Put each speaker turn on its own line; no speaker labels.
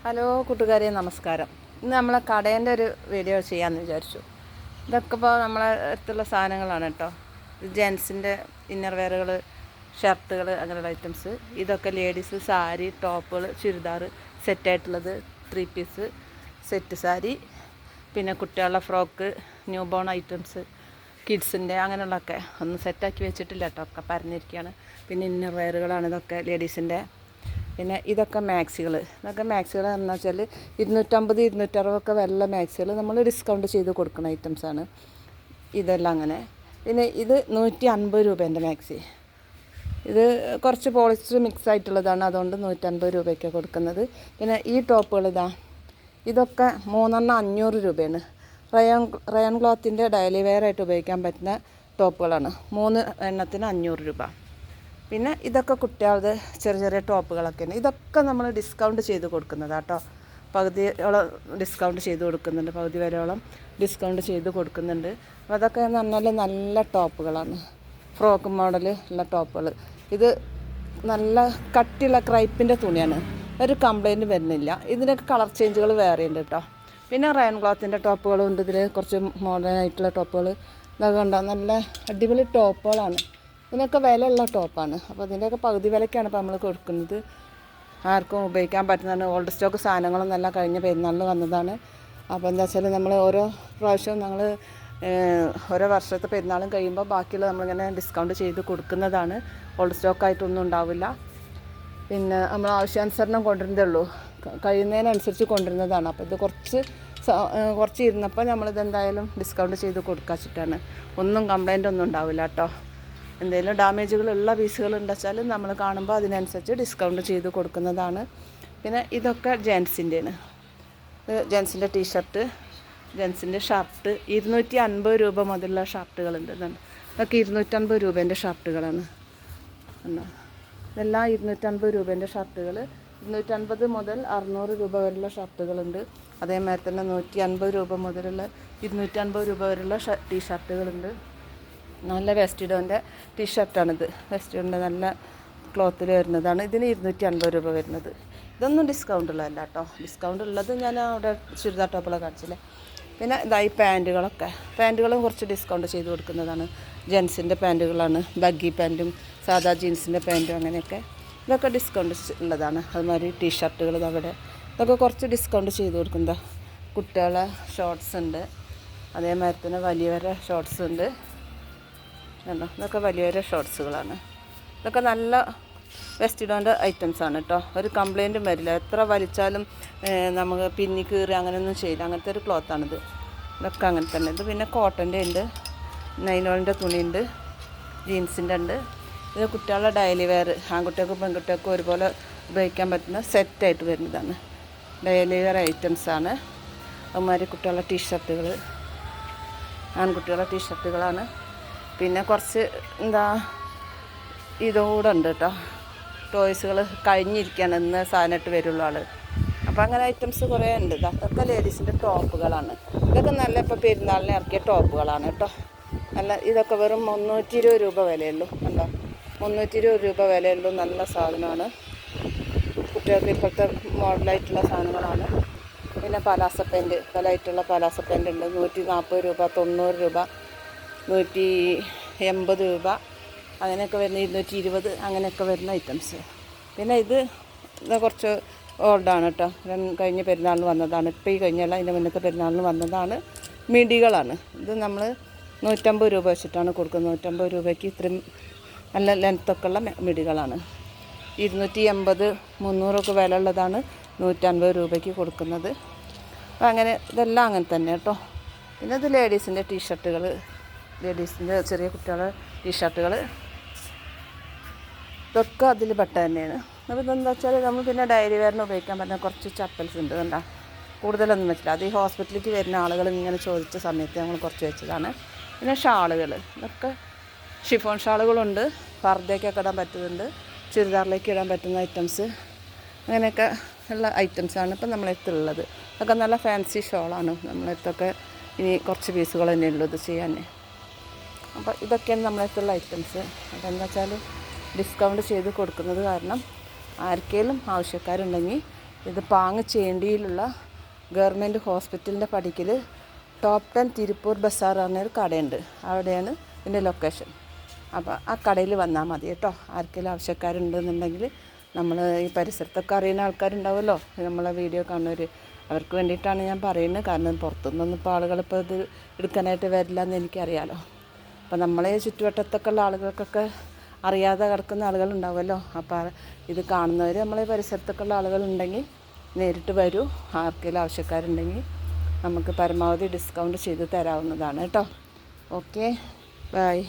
Hello കൂട്ടുകാരെ, നമസ്കാരം. ഇന്ന് നമ്മളെ കടേൻ്റെ ഒരു വീഡിയോ ചെയ്യാമെന്ന് വിചാരിച്ചു. ഇതൊക്കെ ഇപ്പോൾ നമ്മളെ അടുത്തുള്ള സാധനങ്ങളാണ് കേട്ടോ. ജെൻസിൻ്റെ ഇന്നർ വെയറുകൾ, ഷർട്ടുകൾ, അങ്ങനെയുള്ള ഐറ്റംസ്. ഇതൊക്കെ ലേഡീസ് സാരി, ടോപ്പുകൾ, ചുരിദാർ സെറ്റായിട്ടുള്ളത്, 3 പീസ് സെറ്റ് സാരി, പിന്നെ കുട്ടികളുടെ ഫ്രോക്ക്, ന്യൂ ബോൺ ഐറ്റംസ്, കിഡ്സിൻ്റെ അങ്ങനെയുള്ളതൊക്കെ ഒന്നും സെറ്റാക്കി വെച്ചിട്ടില്ല കേട്ടോ, ഒക്കെ പറഞ്ഞിരിക്കുകയാണ്. പിന്നെ ഇന്നർ വെയറുകളാണ് ഇതൊക്കെ ലേഡീസിൻ്റെ. പിന്നെ ഇതൊക്കെ മാക്സികൾ എന്ന് വെച്ചാൽ 250, 260 വില മാക്സികൾ നമ്മൾ ഡിസ്കൗണ്ട് ചെയ്ത് കൊടുക്കുന്ന ഐറ്റംസാണ് ഇതെല്ലാം. അങ്ങനെ പിന്നെ ഇത് 150 രൂപേൻ്റെ മാക്സി. ഇത് കുറച്ച് പോളിസ്റ്റർ മിക്സ് ആയിട്ടുള്ളതാണ്, അതുകൊണ്ട് 150 രൂപയ്ക്കാണ് കൊടുക്കുന്നത്. പിന്നെ ഈ ടോപ്പുകൾ ഇതൊക്കെ 3 500 രൂപയാണ്. റയോൺ ക്ലോത്തിൻ്റെ ഡെയിലി വെയർ ആയിട്ട് ഉപയോഗിക്കാൻ പറ്റുന്ന ടോപ്പുകളാണ്. 3 എണ്ണത്തിന് 500 രൂപ. പിന്നെ ഇതൊക്കെ കുട്ടികളുടെ ചെറിയ ടോപ്പുകളൊക്കെയാണ്. ഇതൊക്കെ നമ്മൾ ഡിസ്കൗണ്ട് ചെയ്ത് കൊടുക്കുന്നതാണ് കേട്ടോ. പകുതിയോളം ഡിസ്കൗണ്ട് ചെയ്ത് കൊടുക്കുന്നുണ്ട്, പകുതി വരെയോളം ഡിസ്കൗണ്ട് ചെയ്ത് കൊടുക്കുന്നുണ്ട്. അപ്പോൾ അതൊക്കെ എന്ന് പറഞ്ഞാൽ നല്ല ടോപ്പുകളാണ്, ഫ്രോക്ക് മോഡൽ ഉള്ള ടോപ്പുകൾ. ഇത് നല്ല കട്ടിയുള്ള ക്രൈപ്പിൻ്റെ തുണിയാണ്, ഒരു കംപ്ലൈൻറ്റ് വരുന്നില്ല. ഇതിൻ്റെയൊക്കെ കളർ ചേഞ്ചുകൾ വേറെ ഉണ്ട് കേട്ടോ. പിന്നെ റയോൺ ക്ലോത്തിൻ്റെ ടോപ്പുകളും ഉണ്ട് ഇതിൽ, കുറച്ച് മോഡേൺ ആയിട്ടുള്ള ടോപ്പുകൾ. ഇതൊക്കെ ഉണ്ടോ, നല്ല അടിപൊളി ടോപ്പുകളാണ്. ഇതിനൊക്കെ വിലയുള്ള ടോപ്പാണ്. അപ്പോൾ ഇതിൻ്റെയൊക്കെ പകുതി വിലയ്ക്കാണ് ഇപ്പോൾ നമ്മൾ കൊടുക്കുന്നത്. ആർക്കും ഉപയോഗിക്കാൻ പറ്റുന്നതാണ്. ഓൾഡ് സ്റ്റോക്ക് സാധനങ്ങളും നല്ല കഴിഞ്ഞ പെരുന്നാളിന് വന്നതാണ്. അപ്പോൾ എന്താ വെച്ചാൽ നമ്മൾ ഓരോ പ്രാവശ്യവും ഞങ്ങൾ ഓരോ വർഷത്തെ പെരുന്നാളും കഴിയുമ്പോൾ ബാക്കിയുള്ള നമ്മളിങ്ങനെ ഡിസ്കൗണ്ട് ചെയ്ത് കൊടുക്കുന്നതാണ്. ഓൾഡ് സ്റ്റോക്കായിട്ടൊന്നും ഉണ്ടാവില്ല. പിന്നെ നമ്മൾ ആവശ്യാനുസരണം കൊണ്ടുവരുന്നതേ ഉള്ളൂ, കഴിയുന്നതിനനുസരിച്ച് കൊണ്ടുവരുന്നതാണ്. അപ്പോൾ ഇത് കുറച്ച് ഇരുന്നപ്പോൾ നമ്മളിതെന്തായാലും ഡിസ്കൗണ്ട് ചെയ്ത് കൊടുക്കാച്ചിട്ടാണ്. ഒന്നും കംപ്ലൈൻ്റ് ഒന്നും ഉണ്ടാവില്ല കേട്ടോ. എന്തെങ്കിലും ഡാമേജുകളുള്ള പീസുകൾ ഉണ്ടെച്ചാൽ നമ്മൾ കാണുമ്പോൾ അതിനനുസരിച്ച് ഡിസ്കൗണ്ട് ചെയ്ത് കൊടുക്കുന്നതാണ്. പിന്നെ ഇതൊക്കെ ജെൻസിൻ്റെയാണ്. ജെൻസിൻ്റെ ടീഷർട്ട്, ജെൻസിൻ്റെ ഷർട്ട് 250 രൂപ മുതലുള്ള ഷർട്ടുകളുണ്ട്. ഇതൊക്കെ 250 രൂപേൻ്റെ ഷർട്ടുകളാണ്. ഇതെല്ലാം 250 രൂപേൻ്റെ ഷർട്ടുകൾ. 250 മുതൽ 600 രൂപ വരെയുള്ള ഷർട്ടുകളുണ്ട്. അതേമാതിരി തന്നെ 150 രൂപ മുതലുള്ള 250 രൂപ വരെയുള്ള ടീഷർട്ടുകളുണ്ട്. നല്ല വെസ്റ്റിഡോൻ്റെ ടീഷർട്ടാണിത്. വെസ്റ്റിഡോൻ്റെ നല്ല ക്ലോത്തിൽ വരുന്നതാണ്. ഇതിന് 250 രൂപ വരുന്നത്. ഇതൊന്നും ഡിസ്കൗണ്ട് ഉള്ളതല്ല കേട്ടോ. ഡിസ്കൗണ്ട് ഉള്ളത് ഞാൻ അവിടെ ചുരിദാർ ടോപ്പുകളൊക്കെ കാണിച്ചില്ലേ. പിന്നെ ഇതായി പാൻറ്റുകളും കുറച്ച് ഡിസ്കൗണ്ട് ചെയ്ത് കൊടുക്കുന്നതാണ്. ജെൻസിൻ്റെ പാൻറ്റുകളാണ്, ബഗ്ഗി പാൻറ്റും സാധാ ജീൻസിൻ്റെ പാൻറ്റും അങ്ങനെയൊക്കെ. ഇതൊക്കെ ഡിസ്കൗണ്ട് ഉള്ളതാണ്. അതുമാതിരി ടീഷർട്ടുകൾ അവിടെ ഇതൊക്കെ കുറച്ച് ഡിസ്കൗണ്ട് ചെയ്ത് കൊടുക്കുന്നത്. കുട്ടികളെ ഷോർട്ട്സ് ഉണ്ട്, അതേമാതിരി തന്നെ വലിയവരെ ഷോർട്ട്സ് ഉണ്ട്. ഇതൊക്കെ വലിയ ഷോർട്ട്സുകളാണ്. ഇതൊക്കെ നല്ല വെസ്റ്റിഡോൻ്റെ ഐറ്റംസാണ് കേട്ടോ. ഒരു കംപ്ലൈൻറ്റും വരില്ല. എത്ര വലിച്ചാലും നമുക്ക് പിന്നി കീറി അങ്ങനെയൊന്നും ചെയ്യില്ല. അങ്ങനത്തെ ഒരു ക്ലോത്താണിത്. ഇതൊക്കെ അങ്ങനെ തന്നെ. ഇത് പിന്നെ കോട്ടൻ്റെ ഉണ്ട്, നൈലോണിൻ്റെ തുണിയുണ്ട്, ജീൻസിൻ്റെ ഉണ്ട്. ഇത് കുട്ടികളുടെ ഡെയിലി വെയർ, ആൺകുട്ടികൾക്കും പെൺകുട്ടികൾക്കും ഒരുപോലെ ഉപയോഗിക്കാൻ പറ്റുന്ന സെറ്റായിട്ട് വരുന്നതാണ്. ഡെയിലി വെയർ ഐറ്റംസാണ്. അതുമാതിരി കുട്ടികളുടെ ടീഷർട്ടുകൾ, ആൺകുട്ടികളുടെ ടീഷർട്ടുകളാണ്. പിന്നെ കുറച്ച് ഇതുകൂടെ ഉണ്ട് കേട്ടോ. ടോയ്സുകൾ കഴിഞ്ഞിരിക്കുകയാണ്, ഇന്ന് സാധനമായിട്ട് വരുള്ളൂ ആൾ. അപ്പോൾ അങ്ങനെ ഐറ്റംസ് കുറേ ഉണ്ട്. ഇതൊക്കെ ലേഡീസിൻ്റെ ടോപ്പുകളാണ്. ഇതൊക്കെ നല്ല ഇപ്പോൾ പെരുന്നാളിന് ഇറക്കിയ ടോപ്പുകളാണ് കേട്ടോ. നല്ല ഇതൊക്കെ വെറും 320 രൂപ വിലയുള്ളൂ. കണ്ടോ, 320 രൂപ വിലയുള്ളൂ. നല്ല സാധനമാണ്. കുട്ടികൾക്ക് ഇപ്പോഴത്തെ മോഡലായിട്ടുള്ള സാധനങ്ങളാണ്. പിന്നെ പലാസ പാൻറ്റ്, പലതായിട്ടുള്ള പലാസ പാൻറ്റ് ഉണ്ട്. 140 രൂപ, 90 രൂപ, 180 രൂപ അങ്ങനെയൊക്കെ വരുന്ന, 220 അങ്ങനെയൊക്കെ വരുന്ന ഐറ്റംസ്. പിന്നെ ഇത് കുറച്ച് ഓൾഡാണ് കേട്ടോ. കഴിഞ്ഞ പെരുന്നാളിന് വന്നതാണ്. ഇപ്പോൾ ഈ കഴിഞ്ഞല്ല, അതിൻ്റെ മുന്നത്തെ പെരുന്നാളിന് വന്നതാണ്. മിടികളാണ്. ഇത് നമ്മൾ 150 രൂപ വെച്ചിട്ടാണ് കൊടുക്കുന്നത്. 150 രൂപയ്ക്ക് ഇത്രയും നല്ല ലെങ്ത്തൊക്കെ ഉള്ള മിടികളാണ്. 280, 300 വില ഉള്ളതാണ് 150 രൂപയ്ക്ക് കൊടുക്കുന്നത്. അപ്പം അങ്ങനെ ഇതെല്ലാം അങ്ങനെ തന്നെ കേട്ടോ. പിന്നെ ഇത് ലേഡീസിൻ്റെ ടീഷർട്ടുകൾ, ലേഡീസിൻ്റെ ചെറിയ കുട്ടികളുടെ ടീഷർട്ടുകൾ, ഇതൊക്കെ അതിൽ പെട്ട തന്നെയാണ്. അപ്പോൾ ഇതെന്താ വെച്ചാൽ നമ്മൾ പിന്നെ ഡെയിലി വെയറിന് ഉപയോഗിക്കാൻ പറ്റുന്ന കുറച്ച് ചപ്പൽസ് ഉണ്ട്. കണ്ടാ, കൂടുതലൊന്നും വെച്ചില്ല. അത് ഈ ഹോസ്പിറ്റലിലേക്ക് വരുന്ന ആളുകൾ ഇങ്ങനെ ചോദിച്ച സമയത്ത് ഞങ്ങൾ കുറച്ച് വെച്ചതാണ്. പിന്നെ ഷാളുകൾ, ഇതൊക്കെ ഷിഫോൺ ഷാളുകളുണ്ട്. പർദ്ദയ്ക്കൊക്കെ ഇടാൻ പറ്റുന്നുണ്ട്, ചുരിദാറിലേക്ക് ഇടാൻ പറ്റുന്ന ഐറ്റംസ്, അങ്ങനെയൊക്കെ ഉള്ള ഐറ്റംസാണ് ഇപ്പം നമ്മളെടുത്തുള്ളത്. അതൊക്കെ നല്ല ഫാൻസി ഷോളാണ് നമ്മളെടുത്തൊക്കെ. ഇനി കുറച്ച് പീസുകൾ തന്നെ ഉള്ളൂ ഇത് ചെയ്യാൻ. അപ്പോൾ ഇതൊക്കെയാണ് നമ്മളെടുത്തുള്ള ഐറ്റംസ്. അപ്പോൾ എന്താ വെച്ചാൽ ഡിസ്കൗണ്ട് ചെയ്ത് കൊടുക്കുന്നത് കാരണം ആർക്കെങ്കിലും ആവശ്യക്കാരുണ്ടെങ്കിൽ ഇത് പാങ്ങച്ചേണ്ടിയിലുള്ള ഗവൺമെൻറ് ഹോസ്പിറ്റലിൻ്റെ പടിക്കൽ ടോപ്പ് 10 തിരുപ്പൂർ ബസാർ പറഞ്ഞൊരു കടയുണ്ട്. അവിടെയാണ് ഇതിൻ്റെ ലൊക്കേഷൻ. അപ്പോൾ ആ കടയിൽ വന്നാൽ മതി കേട്ടോ. ആർക്കെങ്കിലും ആവശ്യക്കാരുണ്ടെന്നുണ്ടെങ്കിൽ നമ്മൾ ഈ പരിസരത്തൊക്കെ അറിയുന്ന ആൾക്കാരുണ്ടാവുമല്ലോ, നമ്മളെ വീഡിയോ കാണുന്നവർ, അവർക്ക് വേണ്ടിയിട്ടാണ് ഞാൻ പറയുന്നത്. കാരണം പുറത്തുനിന്നൊന്നും ഇപ്പോൾ ആളുകളിപ്പോൾ ഇത് എടുക്കാനായിട്ട് വരില്ല എന്ന് എനിക്കറിയാമല്ലോ. അപ്പോൾ നമ്മളെ ചുറ്റുവട്ടത്തൊക്കെ ഉള്ള ആളുകൾക്കൊക്കെ അറിയാതെ കിടക്കുന്ന ആളുകളുണ്ടാവുമല്ലോ. അപ്പോൾ ഇത് കാണുന്നവർ നമ്മളെ പരിസരത്തൊക്കെ ഉള്ള ആളുകളുണ്ടെങ്കിൽ നേരിട്ട് വരൂ. ആർക്കെങ്കിലും ആവശ്യക്കാരുണ്ടെങ്കിൽ നമുക്ക് പരമാവധി ഡിസ്കൗണ്ട് ചെയ്ത് തരാവുന്നതാണ് കേട്ടോ. Okay, by.